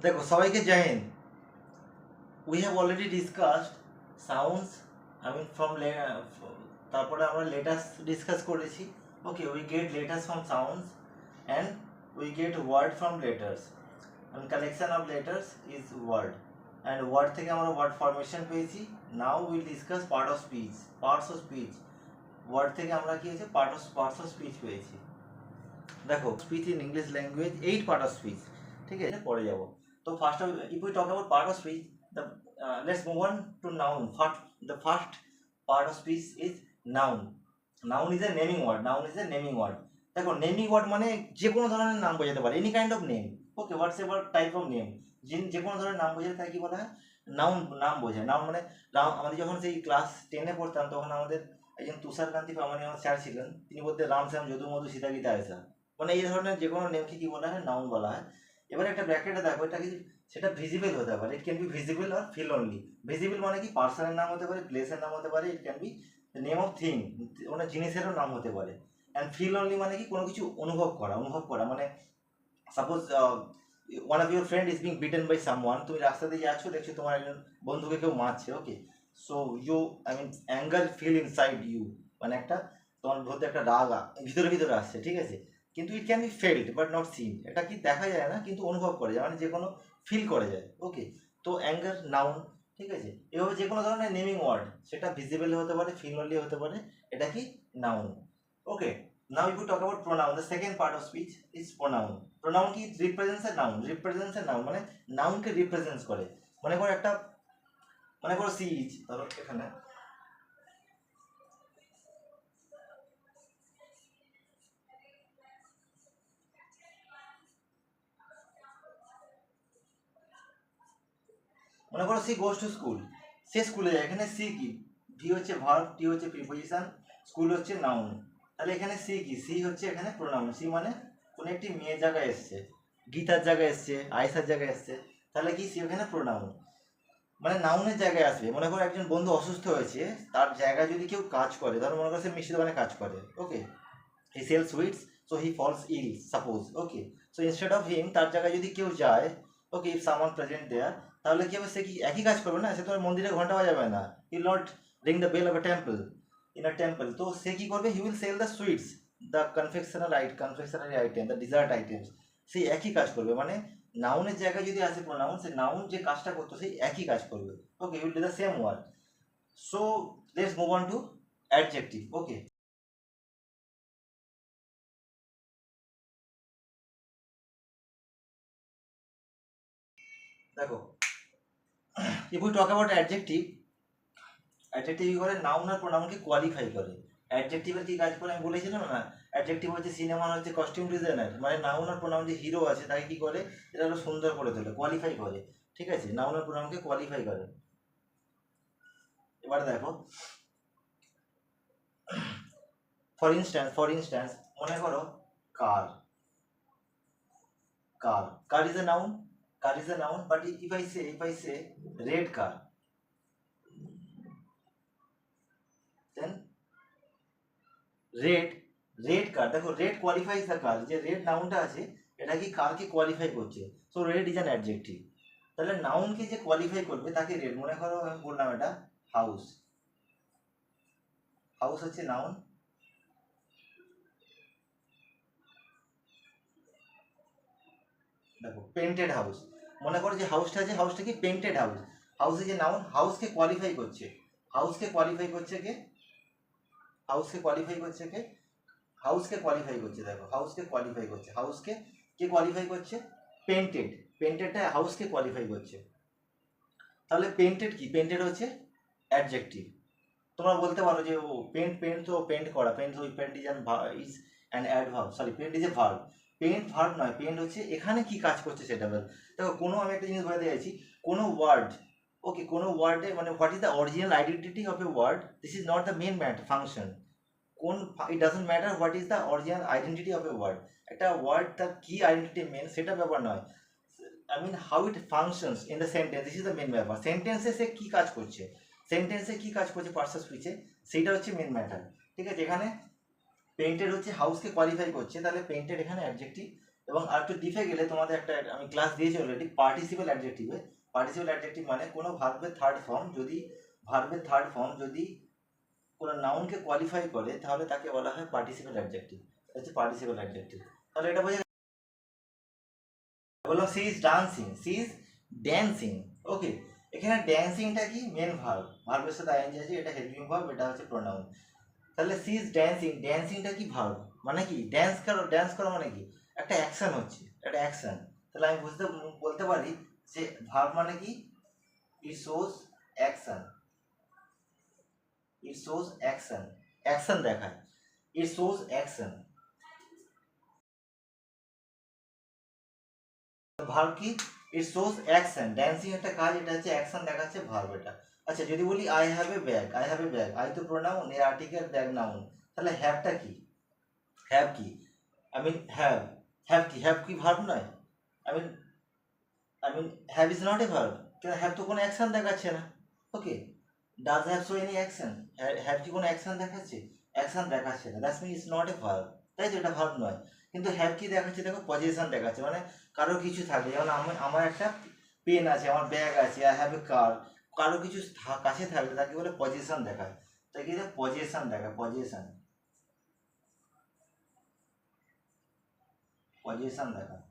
দেখো সবাইকে Jai Hind. We have already discussed sounds, from তারপরে আমরা লেটার্স ডিসকাস করেছি। Okay, we get letters from sounds and we get word from letters. Collection of letters is word, and word থেকে আমরা word formation পেয়েছি। Now will discuss parts of speech. Word থেকে আমরা কি হয়েছে পার্টস অফ স্পিচ পেয়েছি। দেখো, speech in English language 8 part of speech, ঠিক আছে, পরে যাব। তো first of, if we talk about part of speech, the let's move on to noun. The first part of speech is noun. Noun is a naming word. দেখো, naming word মানে যে কোনো ধরনের নাম বোঝাতে পারে, any kind of name. Okay, what's ever type of name, যে কোনো ধরনের নাম বোঝাতে তাই কি বলা হয়, নাউন। নাম বোঝায়। নাউন মানে আমাদের যখন সেই ক্লাস 10-এ পড়তাম তখন আমাদের একজন তুষারকান্তি প্রামাণিক আমার স্যার ছিলেন, তিনি বলতেন রাম শ্যাম যদু মধু সীতা গীতা আয়সা, মানে এই ধরনের যে কোনো নেমকে কি বলা হয়, নাউন বলা হয়। এবার একটা ব্র্যাকেটে দেখো, এটা কি, সেটা ভিজিবল হতে পারে, ইট ক্যান বি ভিজিবল আর ফিল অনলি। ভিজিবল মানে কি, পার্সনের নাম হতে পারে, প্লেসের নাম হতে পারে, it can B name of thing, মানে জিনিসেরও নাম হতে পারে। অ্যান্ড ফিল অনলি মানে কি, কোনো কিছু অনুভব করা মানে suppose one of your friend is being beaten by someone, তুমি রাস্তা দিয়ে যাচ্ছ, দেখছো তোমার একজন বন্ধুকে কেউ মারছে। Okay, so you anger feel inside you, মানে একটা তোমার মধ্যে একটা রাগ ভিতরে আসছে, ঠিক আছে, কিন্তু it can be felt but not seen. এটা কি দেখা যায় না কিন্তু অনুভব করা যায়, মানে যে কোনো ফিল করা যায়। ওকে, তো অ্যাঙ্গার নাউন, ঠিক আছে। এভাবে যে কোনো ধরনের নেমিং ওয়ার্ড, সেটা ভিজিবল হতে পারে, ফিল অনলি হতে পারে, এটা কি noun. Okay, now if you talk about pronoun, the second part of speech is pronoun. Pronoun কি, represents a noun, মানে নাউনকে রিপ্রেজেন্টস করে। মনে করো সিজ, ধরো এখানে মনে করো সি গোস টু স্কুল, সে স্কুলে যায়। এখানে সি কি, ভি হচ্ছে ভার্ব, টি হচ্ছে প্রিপোজিশন, স্কুল হচ্ছে নাউন। তাহলে এখানে সি কি, সি হচ্ছে এখানে প্রোনাউন। সি মানে কোনো একটি মেয়ের জায়গায় এসছে, গীতার জায়গায় এসছে, আয়েশার জায়গায় এসছে, তাহলে কি সি এখানে প্রোনাউন, মানে নাউনের জায়গায় আসবে। মনে করো একজন বন্ধু অসুস্থ হয়েছে, তার জায়গায় যদি কেউ কাজ করে, ধরো মনে করো সে মিষ্টি দোকানে কাজ করে। Okay, he sell sweets, so he falls ill suppose. Okay, so instead of him, তার জায়গায় যদি কেউ যায়, okay, if someone present there, তাহলে কি হবে, সে কি একই কাজ করবে না, সে তোমার মন্দিরে ঘন্টা বাজাবে না, he will not ring the bell of a temple, in a temple. তো সে কি করবে, he will sell the sweets, the confectionery item, the dessert items. সেই একই কাজ করবে, মানে নাউনের জায়গায় যদি আসে প্রোনাউন, সে নাউন যে কাজটা করতো সেই একই কাজ করবে। Okay, will do the same work. So let's move on to adjective. Okay, দেখো, if we talk about adjective, adjective কি করে, নাউন আর প্রোনাউনকে কোয়ালিফাই করে। অ্যাডজেক্টিভের কি কাজ করে আমি বলেছিলাম না, অ্যাডজেক্টিভ হচ্ছে সিনেমা হচ্ছে কস্টিউম ডিজাইনার, মানে নাউন আর প্রোনাউন যে হিরো আছে তাকে কি করে, এটা আরো সুন্দর করে তোলে, কোয়ালিফাই করে, ঠিক আছে, নাউন আর প্রোনাউনকে কোয়ালিফাই করে। এবার দেখো, ফর ইনস্ট্যান্স মনে করো car, car is a noun, but if I say red car, then red car, দেখো রেড কোয়ালিফাইজ দ্য কার, যে রেড নাউনটা আছে এটা কি কারকে কোয়ালিফাই করছে, so red is an adjective. তাহলে নাউনকে যে কোয়ালিফাই করবে তাকে রেড। মনে করো আমি বললাম এটা হাউস, হচ্ছে নাউন। দেখো পেন্টেড হাউস, মনে করো যে হাউসটা আছে, হাউসটা কি পেন্টেড হাউস, হাউসে যে নাউন, হাউসকে কোয়ালিফাই করছে, হাউসকে কোয়ালিফাই করছে কে, হাউসকে কোয়ালিফাই করছে কে, হাউসকে কোয়ালিফাই করছে। দেখো হাউসকে কোয়ালিফাই করছে, হাউসকে কে কোয়ালিফাই করছে, পেন্টেড, পেন্টেডটা হাউসকে কোয়ালিফাই করছে। তাহলে পেন্টেড কি, পেন্টেড হচ্ছে অ্যাডজেক্টিভ। তোমরা বলতে পারো যে ও পেন্ট তো পেন্ট করা, পেন্ট ওই paint is an adverb, sorry paint is a verb, paint verb নয়, পেন্ট হচ্ছে এখানে কি কাজ করছে সেটা বল। দেখো কোনো, আমি একটা জিনিস বলে দিয়েছি, কোনো ওয়ার্ড, ওকে, কোনো ওয়ার্ডে মানে what is the original identity of a word, this is not the main function. কোন, it doesn't matter what is the original identity of a word, একটা ওয়ার্ড তার কি আইডেন্টিটি মেন সেটা ব্যাপার নয়, how it functions in the sentence, this is the main ব্যাপার। সেন্টেন্সে সে কী কাজ করছে, পার্টস অফ স্পিচে, সেইটা হচ্ছে মেন ম্যাটার, ঠিক আছে। এখানে পেইন্টেড হচ্ছে হাউসকে কোয়ালিফাই করছে, তাহলে পেইন্টেড এখানে অ্যাডজেক্টিভ, এবং আর একটু ডিপে গেলে তোমাদের একটা আমি ক্লাস দিয়েছি অলরেডি পার্টিসিপল অ্যাডজেক্টিভে। পার্টিসিপল অ্যাডজেক্টিভ মানে কোনো ভার্বের থার্ড ফর্ম যদি কোনো নাউনকে কোয়ালিফাই করে তাহলে তাকে বলা হয় পার্টিসিপল অ্যাডজেক্টিভ। হচ্ছে পার্টিসিপল অ্যাডজেক্টিভ। তাহলে এটা বোঝা বললাম সি ইজ ড্যান্সিং। ওকে, এখানে ড্যান্সিংটা কি মেন ভার্বের সাথে আইএনজি আছে, এটা হেল্পিং ভার্ব, এটা হচ্ছে প্রোনাউন। তাহলে সি ইজ ড্যান্সিংটা কি ভার্ব, মানে কি ড্যান্স করো মানে কি একটা অ্যাকশন হচ্ছে, একটা অ্যাকশন। তাহলে আমি বলতে পারি যে ভার্ব মানে কি ইট শোজ অ্যাকশন, অ্যাকশন দেখায়, ইট শোজ অ্যাকশন। ভার্ব কি ইট শোজ অ্যাকশন, ড্যান্সিং একটা কাজ, এটা হচ্ছে অ্যাকশন দেখাচ্ছে ভার্ব এটা। আচ্ছা যদি বলি I have a bag, I তো প্রোনাউন, এর আর্টিকেল, ব্যাগ নাউন, তাহলে হ্যাভটা কি, হ্যাভ কি হ্যাভ কি ভার্ব নয়? I mean have is not a verb, কেন হ্যাভ তো কোনো অ্যাকশন দেখাচ্ছে না। Okay, does have show any action, have কি কোনো অ্যাকশন দেখাচ্ছে? অ্যাকশন দেখাচ্ছে না, that's mean is not a verb, তাই তো, এটা ভার্ব নয়। কিন্তু হ্যাভ কি দেখাচ্ছে, দেখো পজিশন দেখাচ্ছে, মানে কারো কিছু থাকলে, যেমন আমার একটা পেন আছে, আমার ব্যাগ আছে, আই হ্যাভ এ কার, কারো কিছু কাছে থাকলে তাকে বলে পজিশন দেখায়, তাই কি পজিশন দেখায়, পজিশন দেখায়।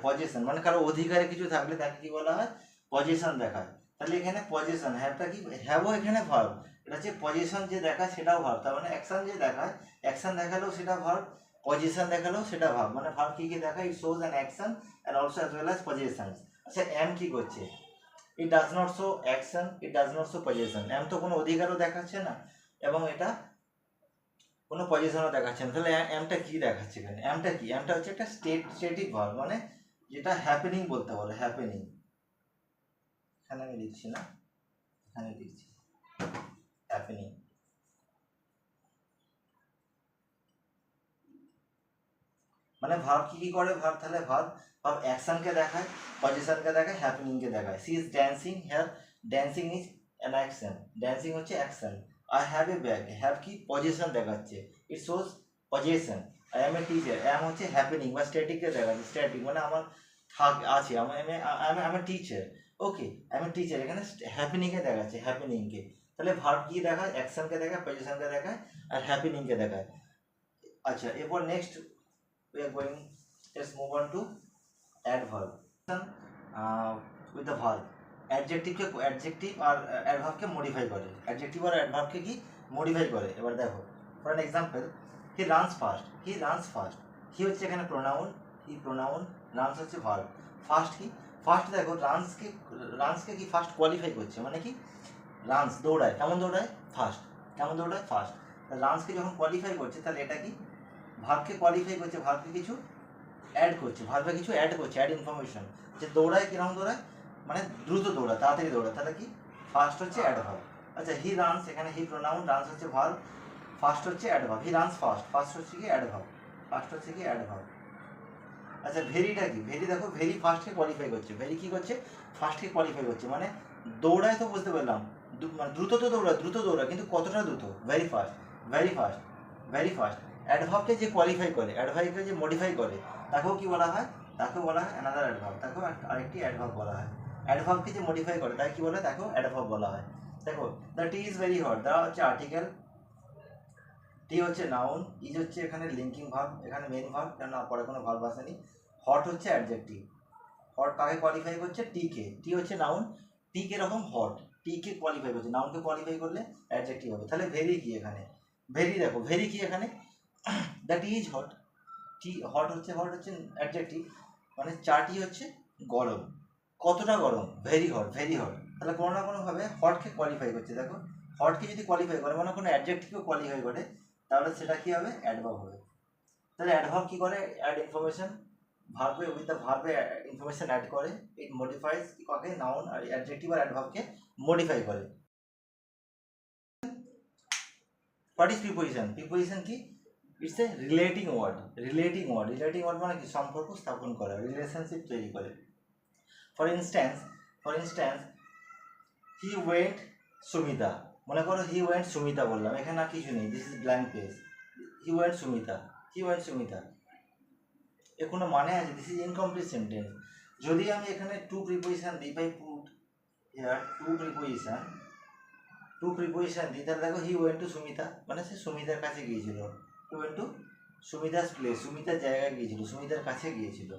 পজিশন মানে কারো অধিকারে কিছু থাকলে তাকে কি বলা হয়, পজিশন দেখায়। তাহলে এখানে পজিশন, হ্যাভটা কি, হ্যাভও এখানে ভার্ব, এটা হচ্ছে পজিশন যে দেখায় সেটাও ভার্ব, তার মানে অ্যাকশন যে দেখায়, অ্যাকশন দেখালেও সেটা ভার্ব, পজিশন দেখালেও সেটা ভার্ব, মানে ভার্ব কি কি দেখায়, it shows an action and also as well as positions. আচ্ছা এম কি করছে, it does not show action, it does not show position, am তো কোনো অধিকারও দেখাচ্ছে না এবং এটা কোনো পজিশনও দেখাচ্ছে না। তাহলে এমটা কি দেখাচ্ছে এখানে, এমটা হচ্ছে একটা স্টেটিক ভার্ব, মানে যেটা হ্যাপেনিং বলতে বলে, হ্যাপেনিং। এখানে আমি লিখছি না, এখানে লিখছি হ্যাপেনিং। মানে ভার্ব কি কি করে, তাহলে ভার্ব অ্যাকশনকে দেখায়, পজিশনকে দেখায়, হ্যাপেনিংকে দেখায়। She is dancing, here dancing is an action, dancing হচ্ছে action. I have a bag, have কি পজিশন দেখাচ্ছে, it shows position. I am a teacher, am হচ্ছে হ্যাপেনিং বা স্ট্যাটিককে দেখাচ্ছে, স্ট্যাটিক মানে আমার আছে, আমি টিচার। ওকে, আমি টিচার, এখানে হ্যাপেনিংকে দেখাচ্ছে, হ্যাপেনিংকে। তাহলে ভার্ব কি দেখায়, অ্যাকশনকে দেখায়, পজিশনকে দেখায় আর হ্যাপেনিংকে দেখায়। আচ্ছা এরপর next we are going, let's move on to adverb with the verb। Adjective আর অ্যাডভার্বকে মডিফাই করে, অ্যাডজেক্টিভ আর অ্যাডভার্বকে কি মডিফাই করে। এবার দেখো for an example, he runs fast, he হচ্ছে এখানে প্রোনাউন, রানস হচ্ছে ভার্ব। ফার্স্ট দেখো রানসকে কি ফার্স্ট কোয়ালিফাই করছে, মানে কি রানস দৌড়ায়, কেমন দৌড়ায় ফাস্ট। রানসকে যখন কোয়ালিফাই করছে তাহলে এটা কি ভার্বকে কোয়ালিফাই করছে, ভার্বকে কিছু অ্যাড করছে, অ্যাড ইনফরমেশন, যে দৌড়ায় কিরকম দৌড়ায়, মানে দ্রুত দৌড়ায়, তাড়াতাড়ি দৌড়ায়, তাহলে কি ফার্স্ট হচ্ছে অ্যাডভার্ব। আচ্ছা হি রানস, এখানে হি প্রোনাউন, রানস হচ্ছে ভার্ব, ফার্স্ট হচ্ছে অ্যাডভার্ব, হি রানস ফার্স্ট হচ্ছে কি অ্যাডভার্ব। আচ্ছা ভেরিটা কি, দেখো ভেরি ফার্স্টকে কোয়ালিফাই করছে, ফার্স্টকে কোয়ালিফাই করছে, মানে দৌড়ায় তো বুঝতে পারলাম, মানে দ্রুত দৌড়ায় কিন্তু কতটা দ্রুত, ভেরি ফাস্ট। অ্যাডভার্বকে যে কোয়ালিফাই করে, অ্যাডভার্বকে যে মডিফাই করে, তাকেও কি বলা হয়, অ্যানাদার অ্যাডভার্ব, তাকেও আরেকটি অ্যাডভার্ব বলা হয়। অ্যাডভার্বকে যে মডিফাই করে তাকে কি বলে, তাকেও অ্যাডভার্ব বলা হয়। দেখো the T is very hot, the হচ্ছে আর্টিকেল, টি হচ্ছে নাউন, ইজ হচ্ছে এখানে লিঙ্কিং ভার্ব, এখানে মেন ভার্ব, কেন পরে কোনো ভার্ব আসেনি। হট হচ্ছে অ্যাডজেক্টিভ, হট কাকে কোয়ালিফাই করছে, টি হচ্ছে নাউন, টি কিরকম হট, কে কোয়ালিফাই করছে, নাউনকে কোয়ালিফাই করলে অ্যাডজেক্টিভ হবে। তাহলে ভেরি কি এখানে, ভেরি কি এখানে, দ্যাট ইজ হট, হট হচ্ছে অ্যাডজেক্টিভ, মানে চাটি হচ্ছে গরম, কতটা গরম, ভেরি হট। তাহলে কোনো না কোনোভাবে হটকে কোয়ালিফাই করছে। দেখো হটকে যদি কোয়ালিফাই করে, মানে কোনো অ্যাডজেক্টিভকে কোয়ালিফাই করে, তাহলে সেটা কি হবে, অ্যাডভার্ব হবে। তাহলে অ্যাডভার্ব কি করে, অ্যাড ইনফরমেশন, ভার্বে উইথ দ্য ভার্বে ইনফরমেশন অ্যাড করে, ইট মডিফাইজ কাকে, নাউন আর অ্যাডজেক্টিভ আর অ্যাডভার্বকে মডিফাই করে। হোয়াট ইজ প্রিপোজিশন কি, ইটস এ রিলেটিং ওয়ার্ড মানে কি সম্পর্ক স্থাপন করা, রিলেশনশিপ তৈরি করে। For instance he went Sumita, মনে করো হি ওয়েন্ট সুমিতা বললাম, এখানে আর কিছু নেই, this is blank page. He went Sumita, he went Sumita, এ কোনো মানে আছে? This is incomplete sentence. যদি আমি এখানে টু প্রিপোজিশন দিই, by put here to preposition দিই, তাহলে দেখো হি ওয়েন্ট টু সুমিতা, মানে সে সুমিতার কাছে গিয়েছিল। He went to Sumita's place, সুমিতার জায়গায় গিয়েছিল, সুমিতার কাছে গিয়েছিল।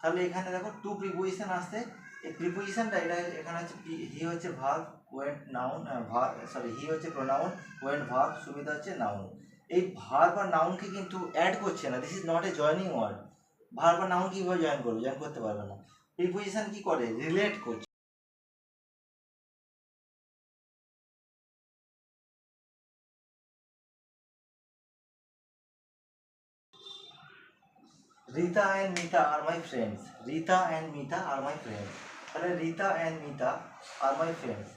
তাহলে এখানে দেখো টু প্রিপোজিশন আসতে, এই প্রিপোজিশনটা এটা এখানে হচ্ছে হি হচ্ছে ভার্ব, ওয়েন্ট নাউন, হি হচ্ছে প্রোনাউন, ওয়েন্ট ভার্ব, সুমিতা হচ্ছে নাউন। এই ভার্ব আর নাউনকে কিন্তু অ্যাড করছে না, this is not a joining word. Verb আর নাউন কীভাবে জয়েন করবে? জয়েন করতে পারবে না। প্রিপোজিশন কি করে? রিলেট করছে। Rita and Mita R my friends, Rita and Mita R my friends. তাহলে Rita and Mita R my friends.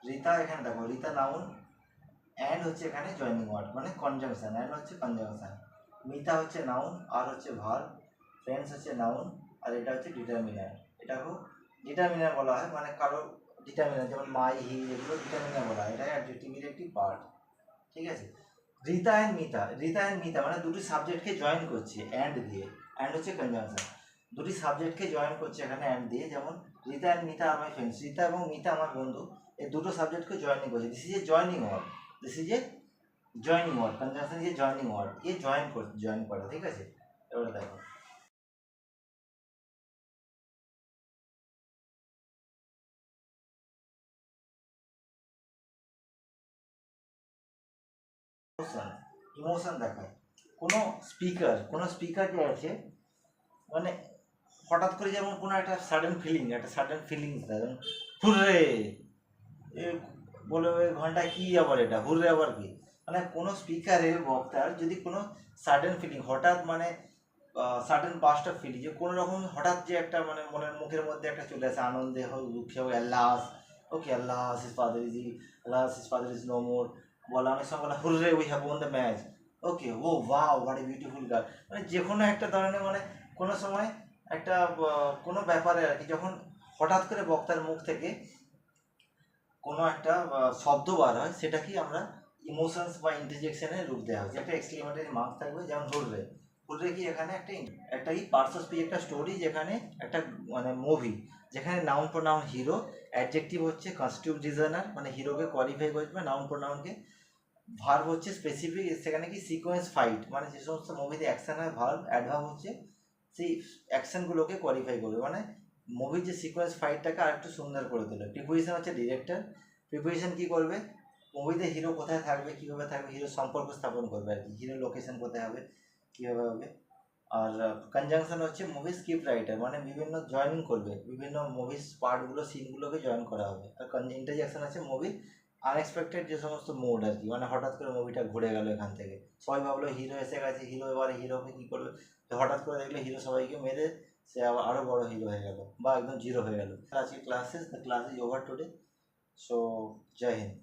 Rita এখানে দেখো, রিতা নাউন, অ্যান্ড হচ্ছে এখানে জয়নিং ওয়ার্ড মানে কনজাংশন, অ্যান্ড হচ্ছে কনজাংশন। মিতা হচ্ছে নাউন, আর হচ্ছে ভার্ব, ফ্রেন্ডস হচ্ছে নাউন, আর এটা হচ্ছে ডিটারমিনার। এটাকেও ডিটারমিনার বলা হয়, মানে কারো ডিটারমিনার, যেমন মাই, হি, এগুলো ডিটারমিনার বলা হয়, এটা অ্যাডজেক্টিভের একটি পার্ট। ঠিক আছে। রিতা অ্যান্ড মিতা, রিতা অ্যান্ড মিতা মানে দুটি সাবজেক্টকে জয়েন করছে অ্যান্ড দিয়ে, অ্যান্ড হচ্ছে কনজাংশন। দুটি সাবজেক্টকে জয়েন করছে এখানে অ্যান্ড দিয়ে, যেমন Rita and Mita R my friends, Rita এবং মিতা আমার বন্ধু, এই দুটো সাবজেক্টকে জয়েনিং করছে, this is a joining word, this is a joining word, conjunction is a joining word, এ জয়েন করা, ঠিক আছে। এবারে দেখো ইমোশন, ইমোশন দেখায় কোনো স্পিকার যে আছে, মানে হঠাৎ করে যেমন কোনো একটা সাডেন ফিলিংস দেয়, যেমন হুররে, এ বলে ওই ঘন্টায় কী আবার এটা হুররে আবার কি, মানে কোনো স্পিকারের বক্তার যদি কোনো সাডেন ফিলিং হঠাৎ, মানে সাডেন পাস্ট অফ ফিলিং, যে কোনো রকম হঠাৎ যে একটা মানে মনের মুখের মধ্যে একটা চলে আসে, আনন্দে হোক দুঃখে হোক, Allah, okay Allah is father is, no more, বলা অনেক সময় বলা hurray we have won the match, okay oh wow what a beautiful girl, মানে যে কোনো একটা ধরনের, মানে কোনো সময় একটা কোনো ব্যাপারে আর কি, যখন হঠাৎ করে বক্তার মুখ থেকে কোনো একটা শব্দ বার হয়, সেটাকেই আমরা ইমোশনস বা ইন্টারজেকশনের রূপ দেওয়া হয়েছে, একটা এক্সক্লেমেটরি মার্ক থাকবে, যেমন হুররে, হুররে কি এখানে একটা পার্টস অফ স্পিচ, একটা স্টোরি, যেখানে একটা মানে মুভি, যেখানে নাউন প্রোনাউন হিরো, অ্যাডজেক্টিভ হচ্ছে কনস্টিটিউট ডিজাইনার, মানে হিরোকে কোয়ালিফাই করবে, নাউন প্রোনাউনকে, ভার্ব হচ্ছে স্পেসিফিক, সেখানে কি সিকোয়েন্স ফাইট, মানে যে সমস্ত মুভিতে অ্যাকশন হয়, ভার্ব, অ্যাডভার্ব হচ্ছে সেই অ্যাকশনগুলোকে কোয়ালিফাই করবে, মানে মুভির যে সিকোয়েন্স ফাইটটাকে আর একটু সুন্দর করে তোলে। প্রিপোজিশন হচ্ছে ডিরেক্টর, প্রিপোজিশন কী করবে? মুভিতে হিরো কোথায় থাকবে, কীভাবে থাকবে, হিরো সম্পর্ক স্থাপন করবে আর কি, হিরো লোকেশন কোথায় হবে, কীভাবে হবে। আর কনজাংশন হচ্ছে মুভি স্ক্রিপ্ট রাইটার, মানে বিভিন্ন জয়েনিং করবে, বিভিন্ন মুভির পার্টগুলো, সিনগুলোকে জয়েন করা হবে। আর ইন্টারজেকশন আছে মুভি আনএক্সপেক্টেড যে সমস্ত মুড আর কি, মানে হঠাৎ করে মুভিটা ঘুরে গেল এখান থেকে, সবাই ভাবলো হিরো এসে গেছে, হিরো এবারে হিরোকে কী করবে, তো হঠাৎ করে দেখলো হিরো সবাইকে মেরে সে আরও বড় হিরো হয়ে গেল, বা একদম জিরো হয়ে গেল। আজকে classes, the class is over today, so জয় হিন্দ।